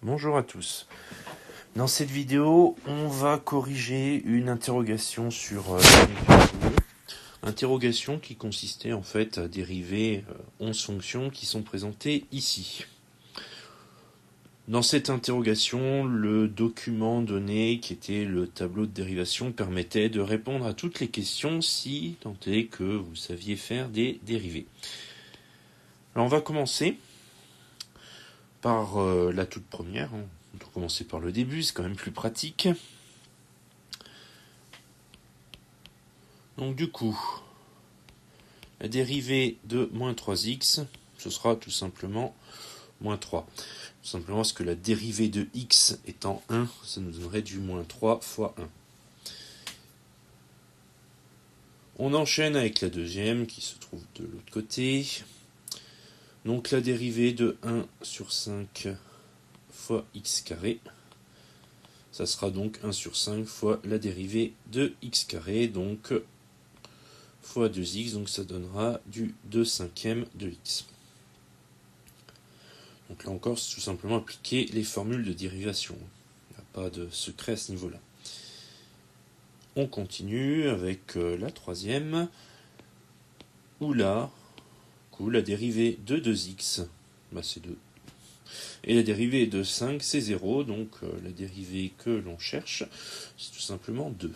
Bonjour à tous. Dans cette vidéo, on va corriger une interrogation sur interrogation qui consistait en fait à dériver 11 fonctions qui sont présentées ici. Dans cette interrogation, le document donné, qui était le tableau de dérivation, permettait de répondre à toutes les questions si tant est que vous saviez faire des dérivés. Alors on va commencer par la toute première. On va commencer par le début, c'est quand même plus pratique. Donc du coup, la dérivée de moins 3x, ce sera tout simplement moins 3. Tout simplement parce que la dérivée de x étant 1, ça nous donnerait du moins 3 fois 1. On enchaîne avec la deuxième qui se trouve de l'autre côté. Donc la dérivée de 1 sur 5 fois x carré. Ça sera donc 1 sur 5 fois la dérivée de x carré, donc fois 2x, donc ça donnera du 2 cinquièmes de x. Donc là encore, c'est tout simplement appliquer les formules de dérivation. Il n'y a pas de secret à ce niveau-là. On continue avec la troisième, où là, la dérivée de 2x, c'est 2. Et la dérivée de 5, c'est 0, donc la dérivée que l'on cherche, c'est tout simplement 2.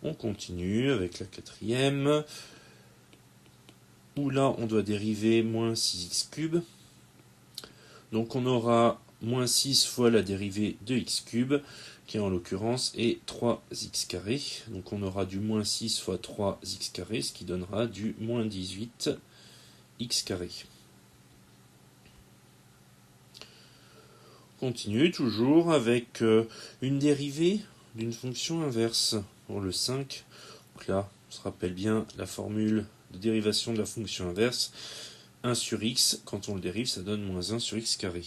On continue avec la quatrième, où là, on doit dériver moins 6x cube. Donc on aura moins 6 fois la dérivée de x cube, qui en l'occurrence est 3x carré. Donc on aura du moins 6 fois 3x carré, ce qui donnera du moins 18x carré. On continue toujours avec une dérivée d'une fonction inverse pour le 5. Donc là, on se rappelle bien la formule de dérivation de la fonction inverse. 1 sur x, quand on le dérive, ça donne moins 1 sur x carré.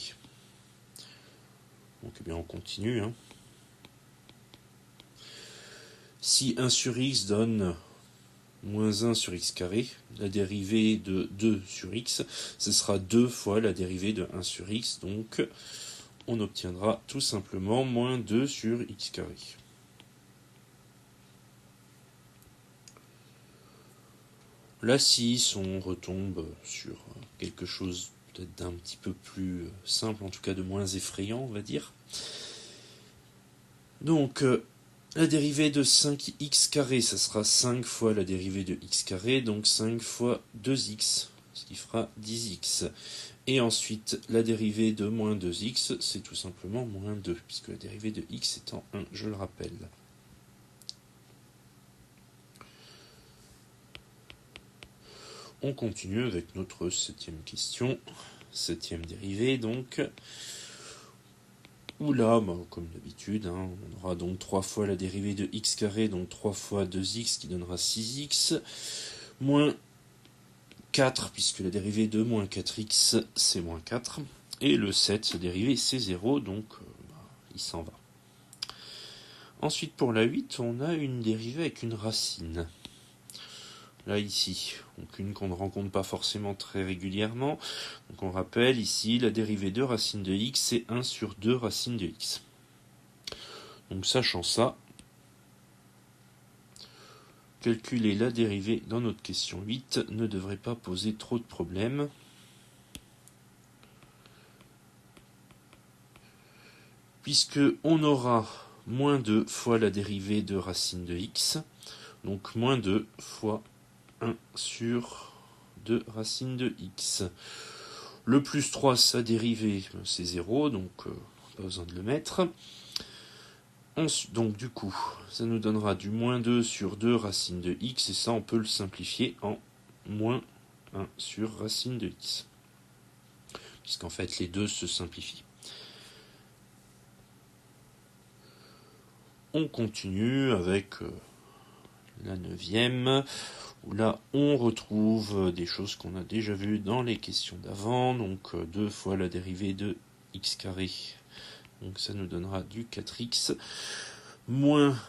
Donc on continue. Si 1 sur x donne moins 1 sur x carré, la dérivée de 2 sur x, ce sera 2 fois la dérivée de 1 sur x, donc on obtiendra tout simplement moins 2 sur x carré. Là, si on retombe sur quelque chose peut-être d'un petit peu plus simple, en tout cas de moins effrayant, on va dire. Donc, la dérivée de 5x carré, ça sera 5 fois la dérivée de x carré, donc 5 fois 2x, ce qui fera 10x. Et ensuite, la dérivée de moins 2x, c'est tout simplement moins 2, puisque la dérivée de x étant 1, je le rappelle. On continue avec notre septième question, septième dérivée donc, où là, comme d'habitude, on aura donc 3 fois la dérivée de x carré, donc 3 fois 2x qui donnera 6x, moins 4, puisque la dérivée de moins 4x, c'est moins 4, et le 7, ce dérivé, c'est 0, donc il s'en va. Ensuite, pour la 8, on a une dérivée avec une racine. Là, ici, donc une qu'on ne rencontre pas forcément très régulièrement. Donc on rappelle ici, la dérivée de racine de x, c'est 1 sur 2 racine de x. Donc sachant ça, calculer la dérivée dans notre question 8 ne devrait pas poser trop de problèmes. Puisque on aura moins 2 fois la dérivée de racine de x, donc moins 2 fois 1 sur 2 racine de x. Le plus 3, sa dérivée, c'est 0, donc pas besoin de le mettre. Donc du coup, ça nous donnera du moins 2 sur 2 racine de x, et ça on peut le simplifier en moins 1 sur racine de x. Puisqu'en fait les deux se simplifient. On continue avec la neuvième, où là on retrouve des choses qu'on a déjà vues dans les questions d'avant, donc 2 fois la dérivée de x carré, donc ça nous donnera du 4x, moins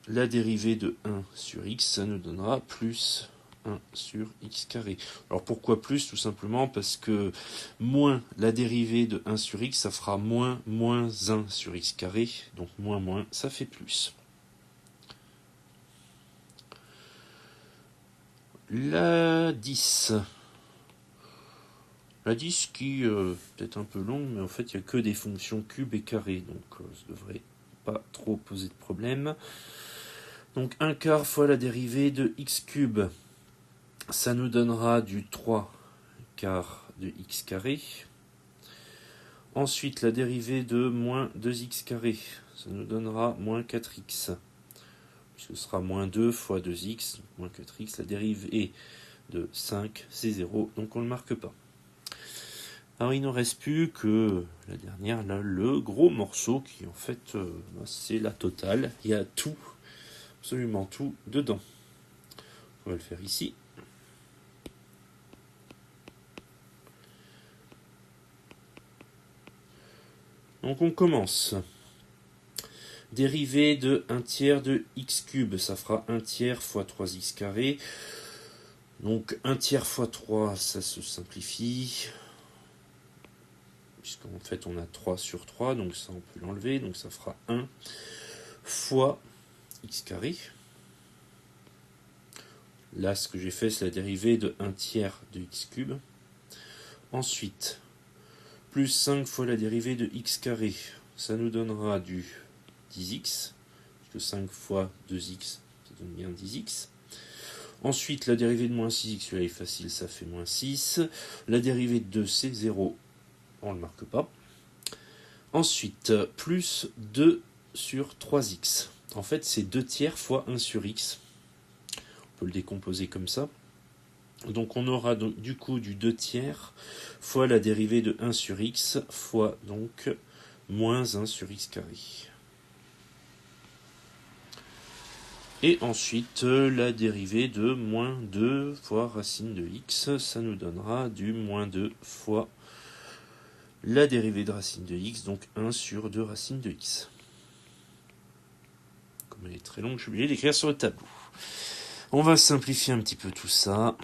la dérivée de 1 sur x, ça nous donnera plus 1 sur x carré. Alors pourquoi plus? Tout simplement parce que moins la dérivée de 1 sur x, ça fera moins 1 sur x carré. Donc moins, ça fait plus. La 10. La 10 qui peut-être un peu longue, mais en fait il n'y a que des fonctions cubes et carrés. Donc ça devrait pas trop poser de problème. Donc 1 quart fois la dérivée de x cube. Ça nous donnera du 3 quarts de x carré. Ensuite, la dérivée de moins 2x carré. Ça nous donnera moins 4x. Ce sera moins 2 fois 2x, moins 4x. La dérivée de 5, c'est 0, donc on ne le marque pas. Alors il ne reste plus que la dernière, là, le gros morceau, qui en fait, c'est la totale. Il y a tout, absolument tout dedans. On va le faire ici. Donc on commence. Dérivée de 1 tiers de x cube, ça fera 1 tiers fois 3x carré. Donc 1 tiers fois 3, ça se simplifie. Puisqu'en fait on a 3 sur 3, donc ça on peut l'enlever. Donc ça fera 1 fois x carré. Là ce que j'ai fait c'est la dérivée de 1 tiers de x cube. Ensuite, plus 5 fois la dérivée de x carré. Ça nous donnera du 10x, puisque 5 fois 2x, ça donne bien 10x. Ensuite, la dérivée de moins 6x, celui-là est facile, ça fait moins 6. La dérivée de 2, c'est 0, on ne le marque pas. Ensuite, plus 2 sur 3x. En fait, c'est 2 tiers fois 1 sur x. On peut le décomposer comme ça. Donc on aura donc, du coup du 2 tiers fois la dérivée de 1 sur x fois donc moins 1 sur x carré. Et ensuite la dérivée de moins 2 fois racine de x, ça nous donnera du moins 2 fois la dérivée de racine de x, donc 1 sur 2 racine de x. Comme elle est très longue, je suis obligé d'écrire sur le tableau. On va simplifier un petit peu tout ça.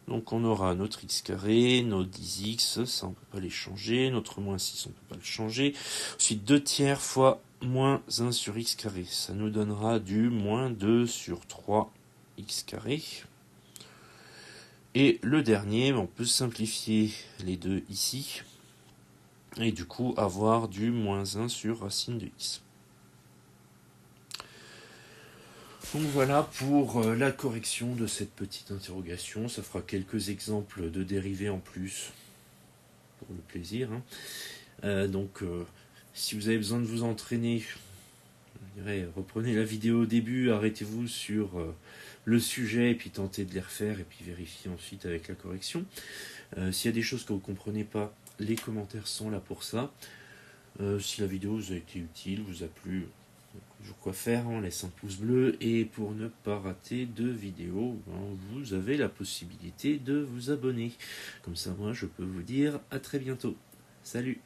Donc on aura notre x carré, nos 10x, ça on ne peut pas les changer, notre moins 6 on ne peut pas le changer. Ensuite 2 tiers fois moins 1 sur x carré, ça nous donnera du moins 2 sur 3 x carré. Et le dernier, on peut simplifier les deux ici, et du coup avoir du moins 1 sur racine de x. Donc voilà pour la correction de cette petite interrogation. Ça fera quelques exemples de dérivés en plus, pour le plaisir. Si vous avez besoin de vous entraîner, je dirais, reprenez la vidéo au début, arrêtez-vous sur le sujet, et puis tentez de les refaire, et puis vérifiez ensuite avec la correction. S'il y a des choses que vous ne comprenez pas, les commentaires sont là pour ça. Si la vidéo vous a été utile, vous a plu, toujours quoi faire, on laisse un pouce bleu, et pour ne pas rater de vidéos, vous avez la possibilité de vous abonner. Comme ça, moi, je peux vous dire à très bientôt. Salut!